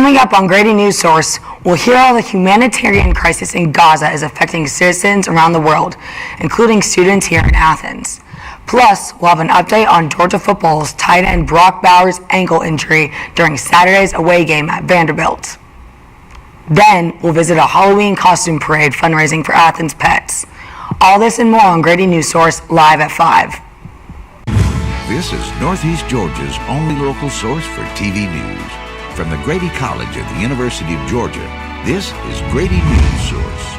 Coming up on Grady Newsource, we'll hear how the humanitarian crisis in Gaza is affecting citizens around the world, including students here in Athens. Plus, we'll have an update on Georgia football's tight end Brock Bowers' ankle injury during Saturday's away game at Vanderbilt. Then, we'll visit a Halloween costume parade fundraising for Athens Pets. All this and more on Grady Newsource, live at 5. This is Northeast Georgia's only local source for TV news. From the Grady College at the University of Georgia, this is Grady Newsource.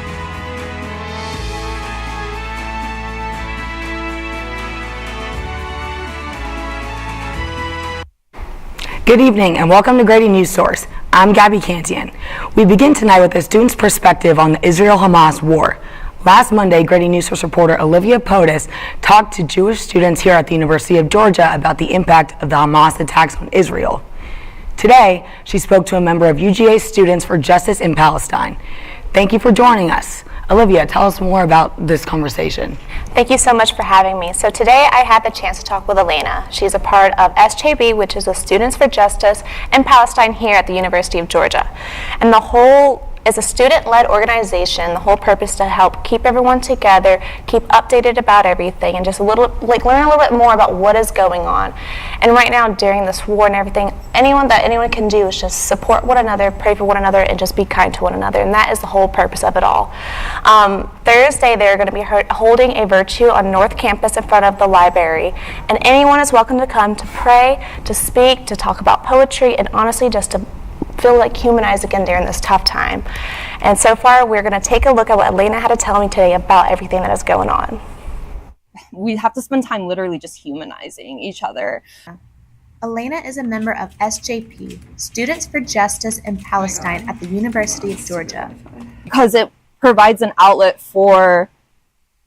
Good evening and welcome to Grady Newsource. I'm Gabby Cantian. We begin tonight with a student's perspective on the Israel-Hamas war. Last Monday, Grady Newsource reporter Olivia Potus talked to Jewish students here at the University of Georgia about the impact of the Hamas attacks on Israel. Today, she spoke to a member of UGA's Students for Justice in Palestine. Thank you for joining us. Olivia, tell us more about this conversation. Thank you so much for having me. So today I had the chance to talk with Elena. She's a part of SJB, which is the Students for Justice in Palestine here at the University of Georgia. And the whole is a student-led organization. The whole purpose to help keep everyone together, keep updated about everything, and just learn a little bit more about what is going on. And right now, during this war and everything, anyone can do is just support one another, pray for one another, and just be kind to one another. And that is the whole purpose of it all. Thursday, they're going to be holding a virtue on North Campus in front of the library, and anyone is welcome to come to pray, to speak, to talk about poetry, and honestly, just to feel like humanized again during this tough time. And so far, we're going to take a look at what Elena had to tell me today about everything that is going on. We have to spend time literally just humanizing each other. Elena is a member of SJP, Students for Justice in Palestine at the University of Georgia. Because it provides an outlet for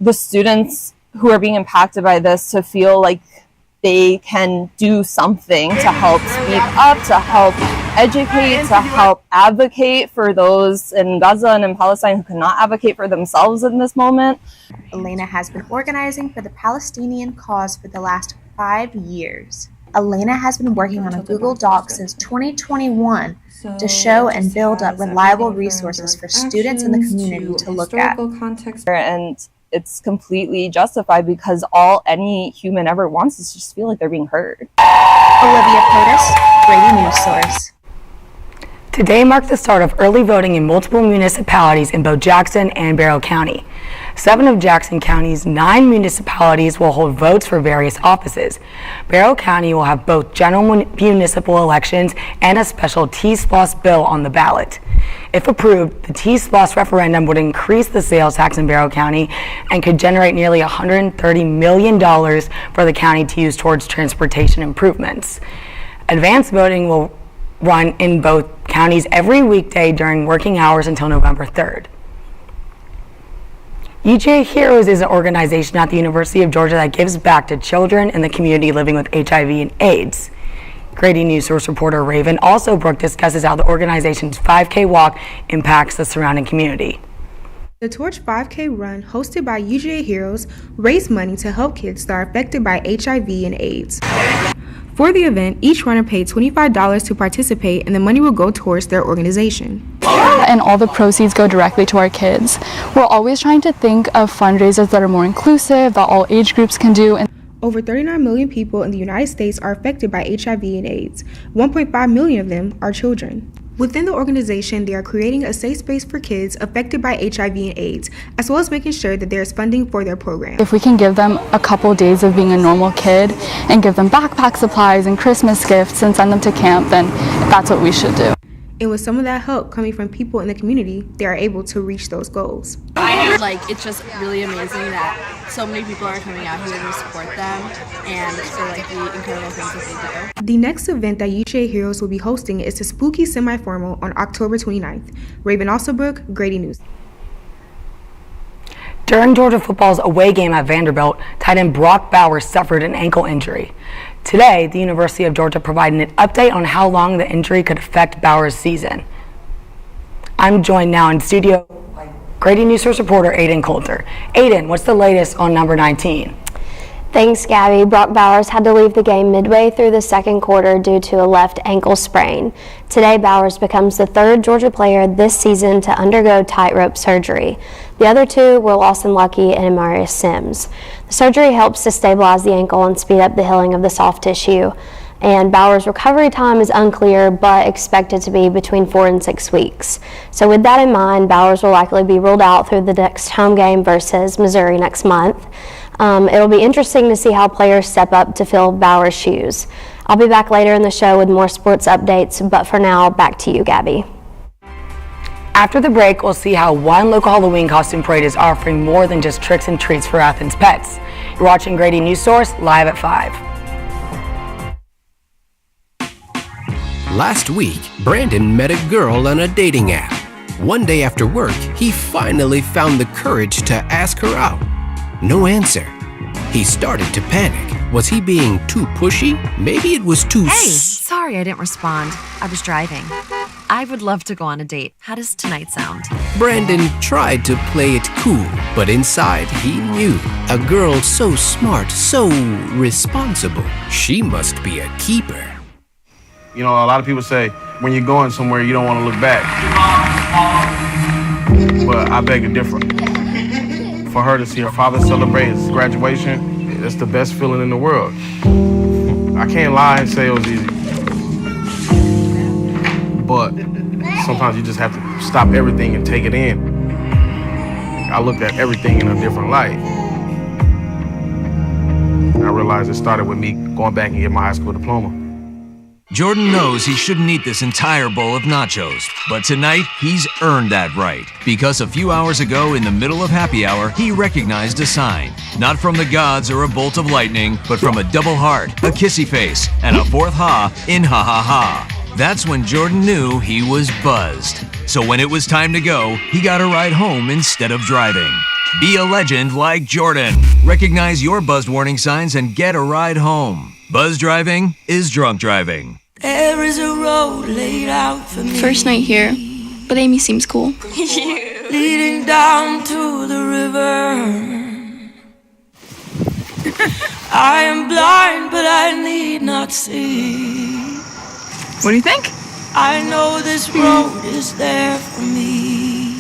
the students who are being impacted by this to feel like they can do something to help speak up, to help educate, to help advocate for those in Gaza and in Palestine who cannot advocate for themselves in this moment. Elena has been organizing for the Palestinian cause for the last 5 years. Elena has been working on a Google Doc since 2021 to show and build up reliable resources for students in the community to look at. And it's completely justified because all any human ever wants is just feel like they're being heard. Olivia Potus, Grady Newsource. Today marked the start of early voting in multiple municipalities in both Jackson and Barrow County. 7 of Jackson County's 9 municipalities will hold votes for various offices. Barrow County will have both general municipal elections and a special T-SPLOST bill on the ballot. If approved, the T-SPLOST referendum would increase the sales tax in Barrow County and could generate nearly $130 million for the county to use towards transportation improvements. Advanced voting will run in both counties every weekday during working hours until November 3rd. UGA Heroes is an organization at the University of Georgia that gives back to children in the community living with HIV and AIDS. Grady Newsource reporter Raven Alsobrook discusses how the organization's 5K walk impacts the surrounding community. The Torch 5K run, hosted by UGA Heroes, raised money to help kids that are affected by HIV and AIDS. For the event, each runner paid $25 to participate, and the money will go towards their organization. And all the proceeds go directly to our kids. We're always trying to think of fundraisers that are more inclusive, that all age groups can do. Over 39 million people in the United States are affected by HIV and AIDS. 1.5 million of them are children. Within the organization, they are creating a safe space for kids affected by HIV and AIDS, as well as making sure that there is funding for their program. If we can give them a couple days of being a normal kid and give them backpack supplies and Christmas gifts and send them to camp, then that's what we should do. And with some of that help coming from people in the community, they are able to reach those goals. It's just really amazing that so many people are coming out here to support them and for the incredible things that they do. The next event that UGA Heroes will be hosting is the Spooky Semi-Formal on October 29th. Raven Alsobrook, Grady News. During Georgia football's away game at Vanderbilt, tight end Brock Bowers suffered an ankle injury. Today, the University of Georgia provided an update on how long the injury could affect Bowers' season. I'm joined now in studio by Grady Newsource reporter Aiden Coulter. Aiden, what's the latest on number 19? Thanks, Gabby. Brock Bowers had to leave the game midway through the second quarter due to a left ankle sprain. Today, Bowers becomes the third Georgia player this season to undergo tightrope surgery. The other two were Lawson Lucky and Amarius Sims. The surgery helps to stabilize the ankle and speed up the healing of the soft tissue. And Bowers' recovery time is unclear, but expected to be between 4 and 6 weeks. So with that in mind, Bowers will likely be ruled out through the next home game versus Missouri next month. It'll be interesting to see how players step up to fill Bowers' shoes. I'll be back later in the show with more sports updates, but for now, back to you, Gabby. After the break, we'll see how one local Halloween costume parade is offering more than just tricks and treats for Athens pets. You're watching Grady Newsource live at 5. Last week, Brandon met a girl on a dating app. One day after work, he finally found the courage to ask her out. No answer. He started to panic. Was he being too pushy? Maybe it was too... Hey, sorry I didn't respond. I was driving. I would love to go on a date. How does tonight sound? Brandon tried to play it cool, but inside he knew. A girl so smart, so responsible. She must be a keeper. You know, a lot of people say when you're going somewhere, you don't want to look back. But I beg to differ. For her to see her father celebrate his graduation, that's the best feeling in the world. I can't lie and say it was easy. But sometimes you just have to stop everything and take it in. I looked at everything in a different light. I realized it started with me going back and getting my high school diploma. Jordan knows he shouldn't eat this entire bowl of nachos, but tonight he's earned that right. Because a few hours ago in the middle of happy hour, he recognized a sign. Not from the gods or a bolt of lightning, but from a double heart, a kissy face, and a fourth ha in ha ha ha. That's when Jordan knew he was buzzed. So when it was time to go, he got a ride home instead of driving. Be a legend like Jordan. Recognize your buzzed warning signs and get a ride home. Buzz driving is drunk driving. There is a road laid out for me. First night here, but Amy seems cool. Leading down to the river. I am blind, but I need not see. What do you think? I know this road is there for me.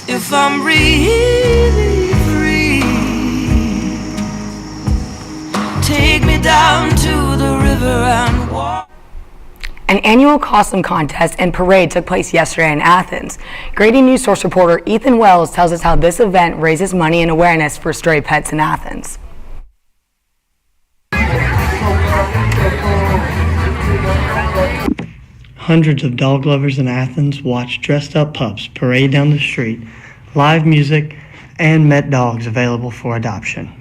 If I'm really free, take me down to the river and walk. An annual costume contest and parade took place yesterday in Athens. Grady Newsource reporter Ethan Wells tells us how this event raises money and awareness for stray pets in Athens. Hundreds of dog lovers in Athens watched dressed-up pups parade down the street, live music, and met dogs available for adoption.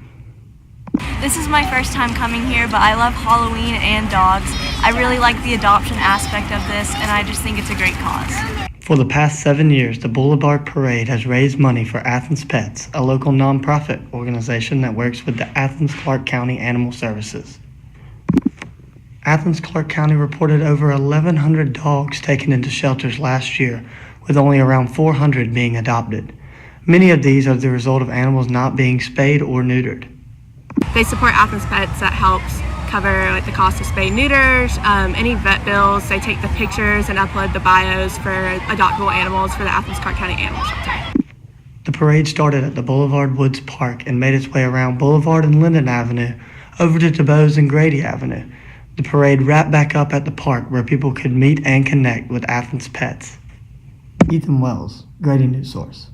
This is my first time coming here, but I love Halloween and dogs. I really like the adoption aspect of this, and I just think it's a great cause. For the past 7 years, the Boulevard Parade has raised money for Athens Pets, a local nonprofit organization that works with the Athens-Clarke County Animal Services. Athens-Clarke County reported over 1,100 dogs taken into shelters last year, with only around 400 being adopted. Many of these are the result of animals not being spayed or neutered. They support Athens Pets. That helps cover the cost of spay neuters, any vet bills. They take the pictures and upload the bios for adoptable animals for the Athens-Clarke County Animal Shelter. The parade started at the Boulevard Woods Park and made its way around Boulevard and Linden Avenue over to DuBose and Grady Avenue. The parade wrapped back up at the park where people could meet and connect with Athens Pets. Ethan Wells, Grady Newsource.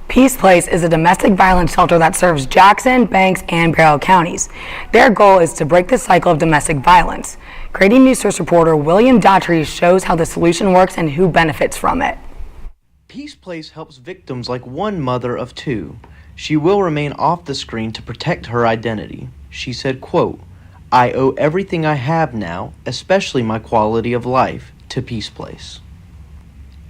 Peace Place is a domestic violence shelter that serves Jackson, Banks, and Barrow counties. Their goal is to break the cycle of domestic violence. Grady Newsource reporter William Daughtry shows how the solution works and who benefits from it. Peace Place helps victims like one mother of two. She will remain off the screen to protect her identity. She said, quote, "I owe everything I have now, especially my quality of life, to Peace Place."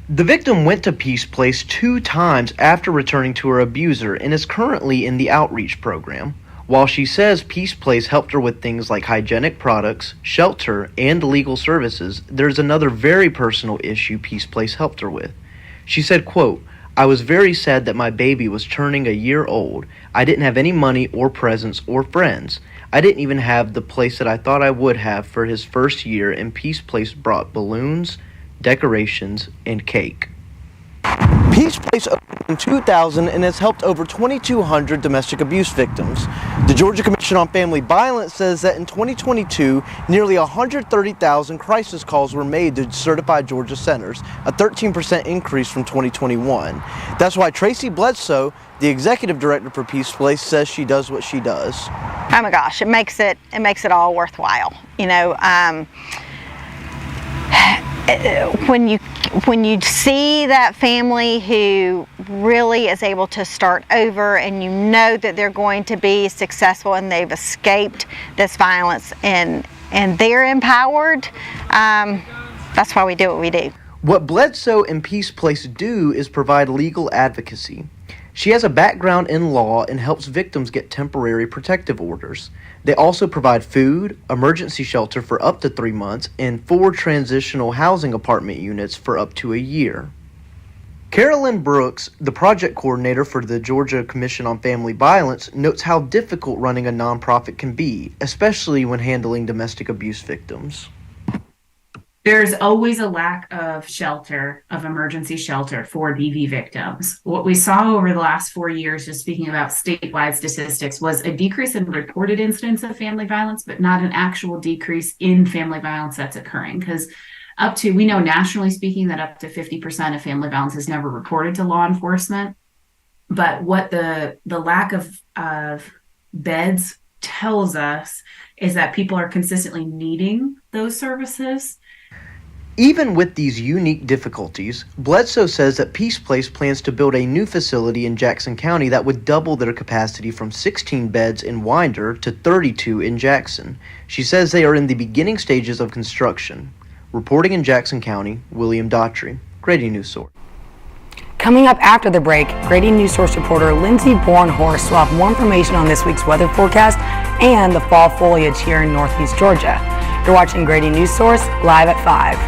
The victim went to Peace Place 2 times after returning to her abuser and is currently in the outreach program. While she says Peace Place helped her with things like hygienic products, shelter, and legal services, there's another very personal issue Peace Place helped her with. She said, quote, "I was very sad that my baby was turning a year old. I didn't have any money or presents or friends. I didn't even have the place that I thought I would have for his first year, and Peace Place brought balloons, decorations, and cake." Peace Place opened in 2000 and has helped over 2,200 domestic abuse victims. The Georgia Commission on Family Violence says that in 2022, nearly 130,000 crisis calls were made to certified Georgia centers, a 13% increase from 2021. That's why Tracy Bledsoe, the executive director for Peace Place, says she does what she does. Oh my gosh, it makes it all worthwhile. You know, when you see that family who really is able to start over, and you know that they're going to be successful and they've escaped this violence and they're empowered, that's why we do what we do. What Bledsoe and Peace Place do is provide legal advocacy. She has a background in law and helps victims get temporary protective orders. They also provide food, emergency shelter for up to 3 months, and 4 transitional housing apartment units for up to a year. Carolyn Brooks, the project coordinator for the Georgia Commission on Family Violence, notes how difficult running a nonprofit can be, especially when handling domestic abuse victims. There's always a lack of shelter, of emergency shelter for DV victims. What we saw over the last 4 years, just speaking about statewide statistics, was a decrease in reported incidents of family violence, but not an actual decrease in family violence that's occurring. Because we know nationally speaking that up to 50% of family violence is never reported to law enforcement. But what the lack of beds tells us is that people are consistently needing those services. Even with these unique difficulties, Bledsoe says that Peace Place plans to build a new facility in Jackson County that would double their capacity from 16 beds in Winder to 32 in Jackson. She says they are in the beginning stages of construction. Reporting in Jackson County, William Daughtry, Grady Newsource. Coming up after the break, Grady Newsource reporter Lindsay Bornhorst will have more information on this week's weather forecast and the fall foliage here in Northeast Georgia. You're watching Grady Newsource live at 5.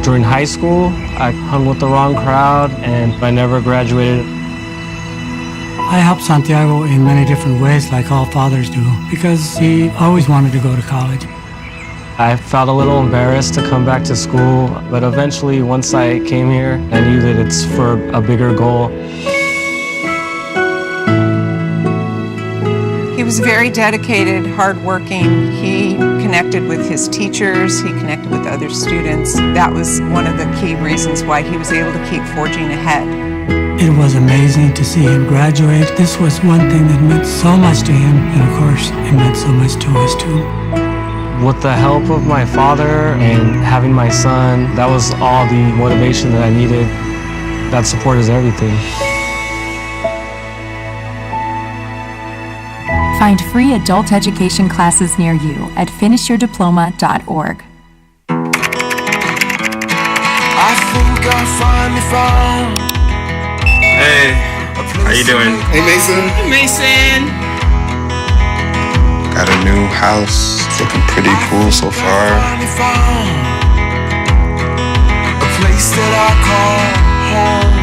During high school, I hung with the wrong crowd and I never graduated. I helped Santiago in many different ways, like all fathers do, because he always wanted to go to college. I felt a little embarrassed to come back to school, but eventually once I came here, I knew that it's for a bigger goal. He was very dedicated, hardworking. He connected with his teachers. He connected with other students. That was one of the key reasons why he was able to keep forging ahead. It was amazing to see him graduate. This was one thing that meant so much to him, and of course, it meant so much to us too. With the help of my father and having my son, that was all the motivation that I needed. That support is everything. Find free adult education classes near you at finishyourdiploma.org. I think I finally found. Hey, how you doing? Hey, Mason. Hey, Mason. Got a new house. It's looking pretty cool so far. A place that I call home.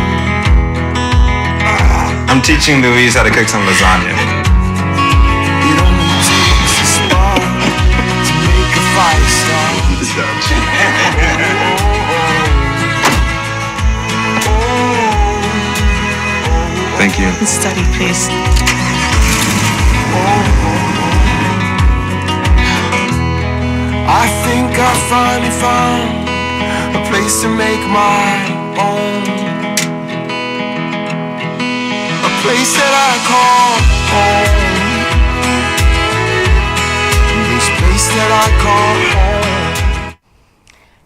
I'm teaching Louise how to cook some lasagna. It only takes a spark to make a fire start. Thank you. Study, please. I think I finally found a place to make my own. A place that I call home. This place that I call home.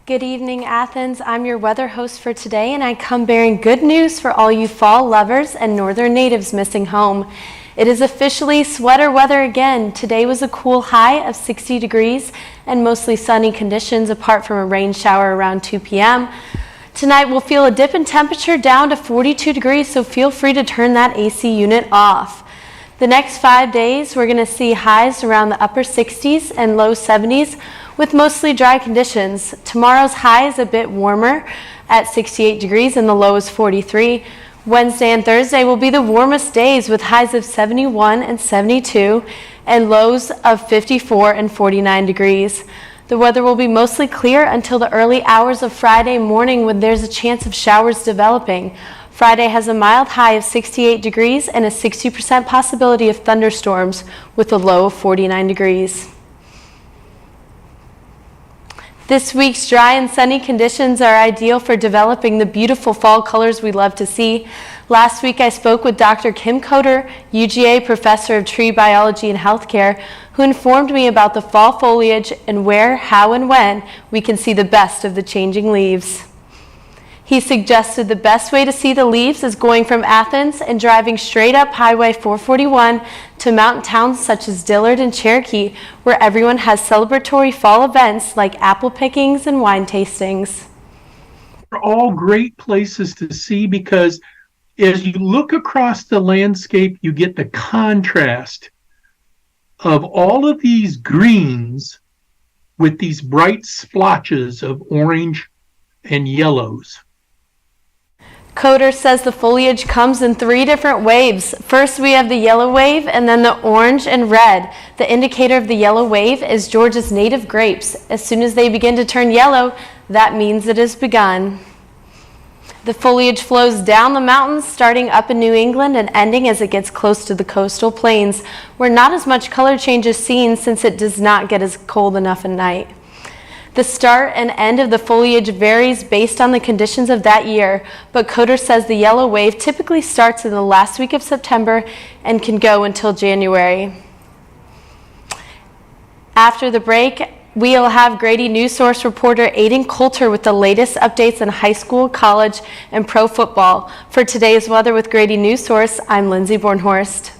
Good evening, Athens. I'm your weather host for today, and I come bearing good news for all you fall lovers and northern natives missing home. It is officially sweater weather again. Today was a cool high of 60 degrees and mostly sunny conditions apart from a rain shower around 2 p.m. Tonight we'll feel a dip in temperature down to 42 degrees, so feel free to turn that AC unit off. The next 5 days, we're going to see highs around the upper 60s and low 70s with mostly dry conditions. Tomorrow's high is a bit warmer at 68 degrees and the low is 43. Wednesday and Thursday will be the warmest days with highs of 71 and 72 and lows of 54 and 49 degrees. The weather will be mostly clear until the early hours of Friday morning when there's a chance of showers developing. Friday has a mild high of 68 degrees and a 60% possibility of thunderstorms with a low of 49 degrees. This week's dry and sunny conditions are ideal for developing the beautiful fall colors we love to see. Last week I spoke with Dr. Kim Coder, UGA Professor of Tree Biology and Healthcare, who informed me about the fall foliage and where, how, and when we can see the best of the changing leaves. He suggested the best way to see the leaves is going from Athens and driving straight up Highway 441 to mountain towns such as Dillard and Cherokee, where everyone has celebratory fall events like apple pickings and wine tastings. They're all great places to see because as you look across the landscape, you get the contrast of all of these greens with these bright splotches of orange and yellows. Coder says the foliage comes in 3 different waves. First, we have the yellow wave and then the orange and red. The indicator of the yellow wave is Georgia's native grapes. As soon as they begin to turn yellow, that means it has begun. The foliage flows down the mountains, starting up in New England and ending as it gets close to the coastal plains, where not as much color change is seen since it does not get as cold enough at night. The start and end of the foliage varies based on the conditions of that year, but Coder says the yellow wave typically starts in the last week of September and can go until January. After the break, we'll have Grady Newsource reporter Aiden Coulter with the latest updates in high school, college, and pro football. For today's weather with Grady Newsource, I'm Lindsay Bornhorst.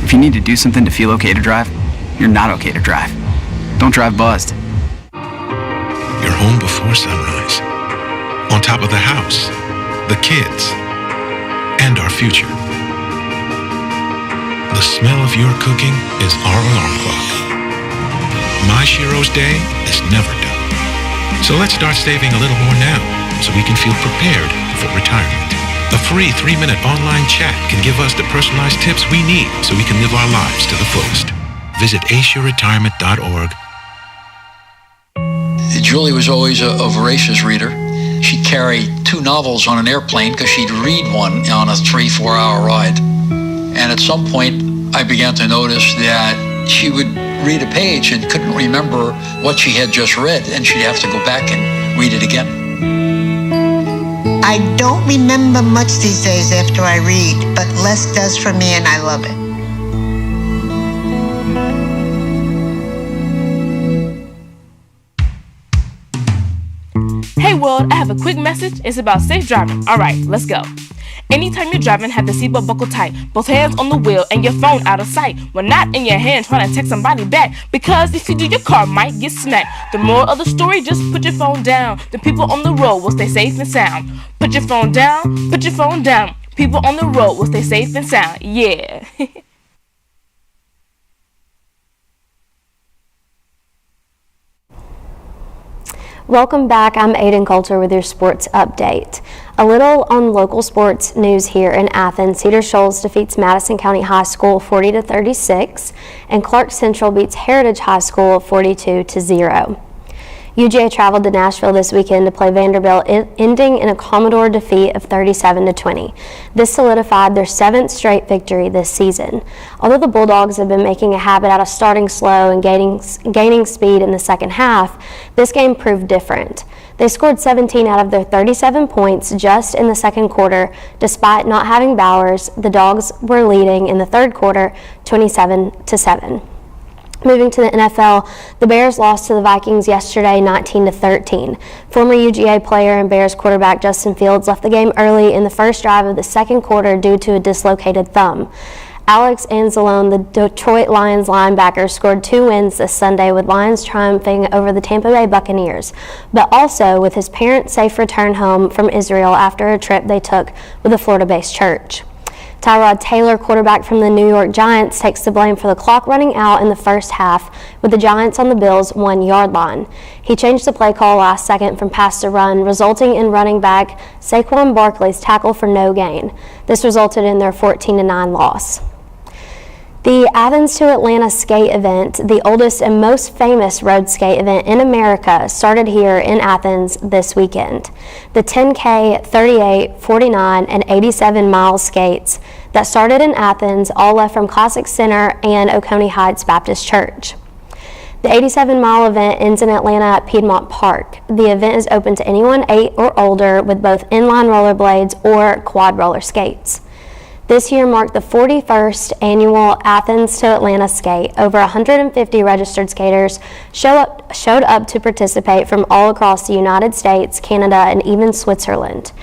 If you need to do something to feel okay to drive, you're not okay to drive. Don't drive buzzed. You're home before sunrise. On top of the house, the kids, and our future. The smell of your cooking is our alarm clock. My Shiro's day is never done. So let's start saving a little more now so we can feel prepared for retirement. A free 3-minute online chat can give us the personalized tips we need so we can live our lives to the fullest. Visit aceyourretirement.org. Julie was always a voracious reader. She'd carry 2 novels on an airplane because she'd read one on a 3-4 hour ride. And at some point, I began to notice that she would read a page and couldn't remember what she had just read, and she'd have to go back and read it again. I don't remember much these days after I read, but less does for me and I love it. Hey world, I have a quick message. It's about safe driving. Alright, let's go. Anytime you're driving, have the seatbelt buckled tight. Both hands on the wheel and your phone out of sight. When not in your hand trying to text somebody back. Because if you do, your car might get smacked. The moral of the story, just put your phone down. The people on the road will stay safe and sound. Put your phone down, put your phone down. People on the road will stay safe and sound. Yeah. Welcome back. I'm Aiden Coulter with your sports update. A little on local sports news here in Athens. Cedar Shoals defeats Madison County High School 40-36, and Clark Central beats Heritage High School 42-0. UGA traveled to Nashville this weekend to play Vanderbilt, ending in a Commodore defeat of 37-20. This solidified their 7th straight victory this season. Although the Bulldogs have been making a habit out of starting slow and gaining speed in the second half, this game proved different. They scored 17 out of their 37 points just in the second quarter. Despite not having Bowers, the Dogs were leading in the third quarter 27-7. Moving to the NFL, the Bears lost to the Vikings yesterday 19-13. Former UGA player and Bears quarterback Justin Fields left the game early in the first drive of the second quarter due to a dislocated thumb. Alex Anzalone, the Detroit Lions linebacker, scored 2 wins this Sunday with Lions triumphing over the Tampa Bay Buccaneers, but also with his parents' safe return home from Israel after a trip they took with a Florida-based church. Tyrod Taylor, quarterback from the New York Giants, takes the blame for the clock running out in the first half with the Giants on the Bills' 1-yard line. He changed the play call last second from pass to run, resulting in running back Saquon Barkley's tackle for no gain. This resulted in their 14-9 loss. The Athens to Atlanta skate event, the oldest and most famous road skate event in America, started here in Athens this weekend. The 10K, 38, 49, and 87-mile skates that started in Athens all left from Classic Center and Oconee Heights Baptist Church. The 87-mile event ends in Atlanta at Piedmont Park. The event is open to anyone 8 or older with both inline rollerblades or quad roller skates. This year marked the 41st annual Athens to Atlanta skate. Over 150 registered skaters showed up to participate from all across the United States, Canada, and even Switzerland.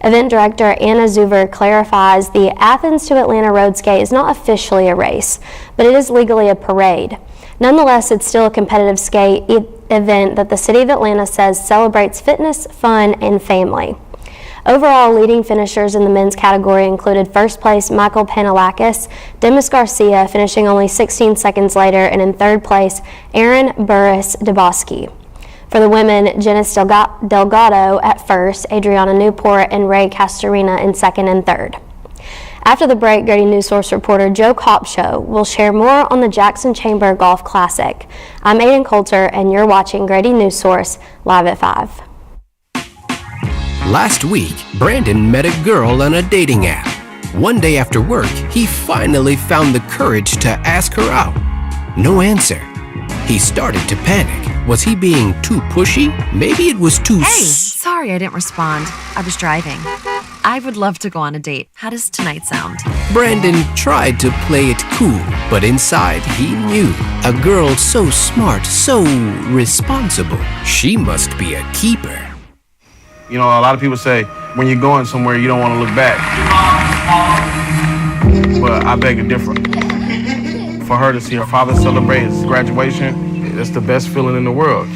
Event director Anna Zuver clarifies the Athens to Atlanta road skate is not officially a race, but it is legally a parade. Nonetheless, it's still a competitive skate event that the city of Atlanta says celebrates fitness, fun, and family. Overall, leading finishers in the men's category included first place Michael Panalakis, Demis Garcia finishing only 16 seconds later, and in third place Aaron Burris Deboski. For the women, Janice Delgado at first, Adriana Newport, and Ray Castorina in second and third. After the break, Grady Newsource reporter Joe Kopshow will share more on the Jackson Chamber Golf Classic. I'm Aiden Coulter, and you're watching Grady Newsource live at 5. Last week, Brandon met a girl on a dating app. One day after work, he finally found the courage to ask her out. No answer. He started to panic. Was he being too pushy? Maybe it was too Sorry I didn't respond. I was driving. I would love to go on a date. How does tonight sound? Brandon tried to play it cool, but inside he knew a girl so smart, so responsible. She must be a keeper. You know, a lot of people say when you're going somewhere, you don't want to look back. But I beg to differ. For her to see her father celebrate his graduation, that's the best feeling in the world.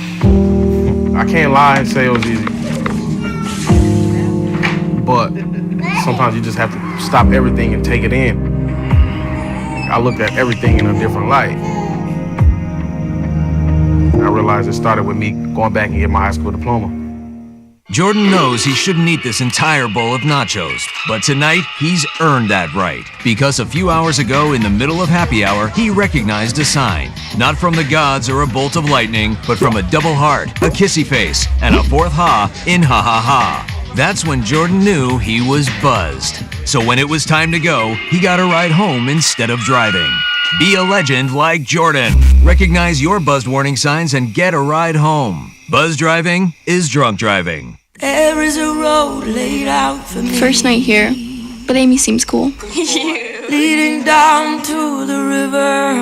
I can't lie and say it was easy. But sometimes you just have to stop everything and take it in. I looked at everything in a different light. I realized it started with me going back and getting my high school diploma. Jordan knows he shouldn't eat this entire bowl of nachos, but tonight he's earned that right. Because a few hours ago, in the middle of happy hour, he recognized a sign. Not from the gods or a bolt of lightning, but from a double heart, a kissy face, and a fourth ha in ha ha ha. That's when Jordan knew he was buzzed. So when it was time to go, he got a ride home instead of driving. Be a legend like Jordan. Recognize your buzzed warning signs and get a ride home. Buzz driving is drunk driving. There is a road laid out for me. First night here, but Amy seems cool. Leading down to the river.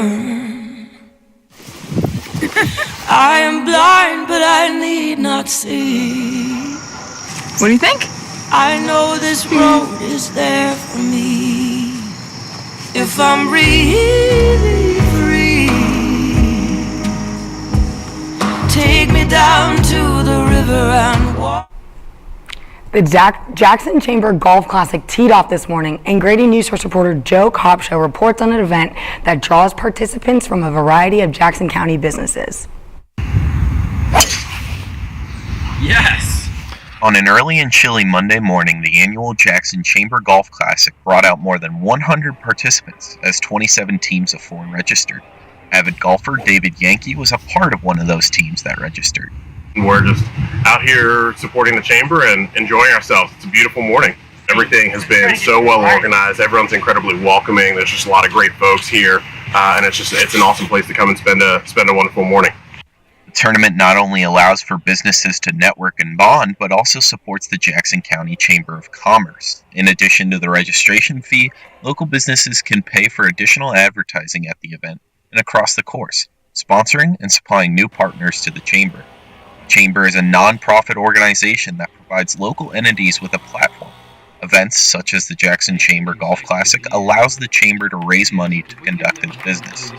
I am blind, but I need not see. What do you think? I know this road is there for me. If I'm really free, take me down to the river and walk. The Jackson Chamber Golf Classic teed off this morning, and Grady Newsource reporter Joe Kopshow reports on an event that draws participants from a variety of Jackson County businesses. Yes! On an early and chilly Monday morning, the annual Jackson Chamber Golf Classic brought out more than 100 participants as 27 teams of 4 registered. Avid golfer David Yankee was a part of one of those teams that registered. We're just out here supporting the chamber and enjoying ourselves. It's a beautiful morning. Everything has been so well organized. Everyone's incredibly welcoming. There's just a lot of great folks here, and it's an awesome place to come and spend a wonderful morning. The tournament not only allows for businesses to network and bond, but also supports the Jackson County Chamber of Commerce. In addition to the registration fee, local businesses can pay for additional advertising at the event and across the course. sponsoring and supplying new partners to the Chamber. The Chamber is a non-profit organization that provides local entities with a platform. Events such as the Jackson Chamber Golf Classic allows the Chamber to raise money to conduct its business.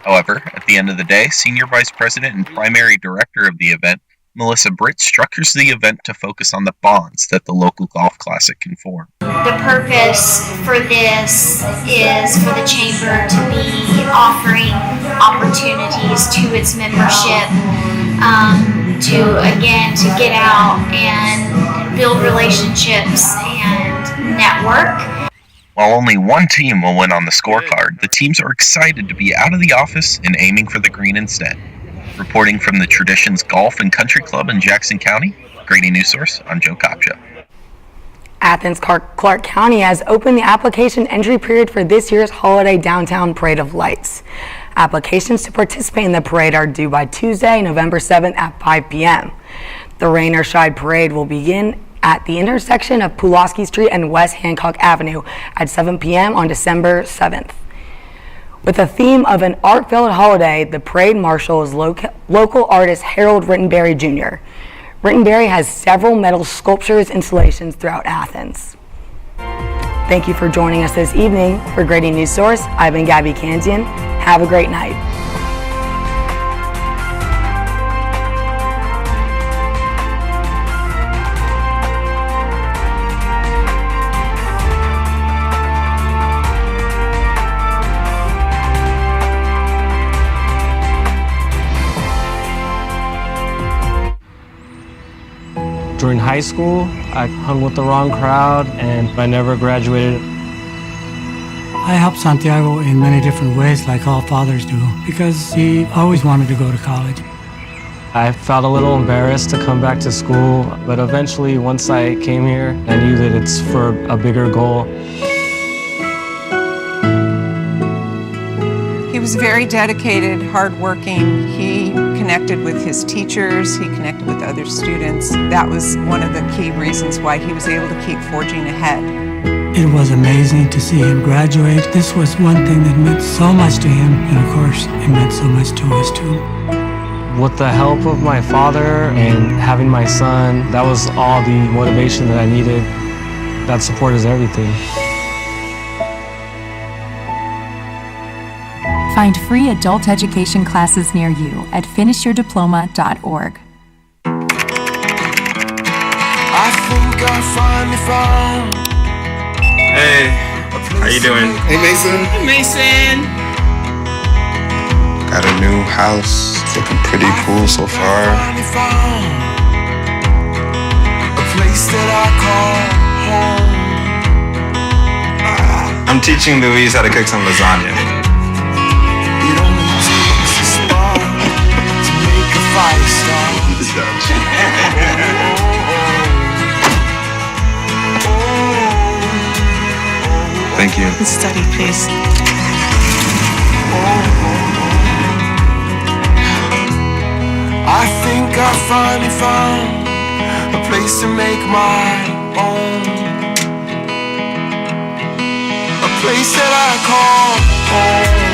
However, at the end of the day, Senior Vice President and Primary Director of the event, Melissa Britt, structures the event to focus on the bonds that the local golf classic can form. The purpose for this is for the Chamber to be offering opportunities to its membership to get out and build relationships and network. While only one team will win on the scorecard, the teams are excited to be out of the office and aiming for the green instead. Reporting from the Traditions Golf and Country Club in Jackson County, Grady Newsource, I'm Joe Kopcha. Athens Clark County has opened the application entry period for this year's Holiday Downtown Parade of Lights. Applications to participate in the parade are due by Tuesday, November 7th at 5 p.m. The Rain or Shine Parade will begin at the intersection of Pulaski Street and West Hancock Avenue at 7 p.m. on December 7th. With a theme of an art-filled holiday, the parade marshal is local artist Harold Rittenberry Jr. Rittenberry has several metal sculptures installations throughout Athens. Thank you for joining us this evening. For Grady Newsource, I've been Gabby Kanzian. Have a great night. During high school, I hung with the wrong crowd and I never graduated. I helped Santiago in many different ways, like all fathers do, because he always wanted to go to college. I felt a little embarrassed to come back to school, but eventually, once I came here, I knew that it's for a bigger goal. He was very dedicated, hardworking. He connected with his teachers, he connected with other students. That was one of the key reasons why he was able to keep forging ahead. It was amazing to see him graduate. This was one thing that meant so much to him, and of course, it meant so much to us too. With the help of my father and having my son, that was all the motivation that I needed. That support is everything. Find free adult education classes near you at finishyourdiploma.org. I think I finally found. Hey, how you doing? Hey, Mason. Hey, Mason. Got a new house. It's looking pretty cool so far. Finally found a place that I call home. I'm teaching Louise how to cook some lasagna. It only takes a spark to make a fire start. Thank you. Study, please. I think I finally found a place to make my own. A place that I call home.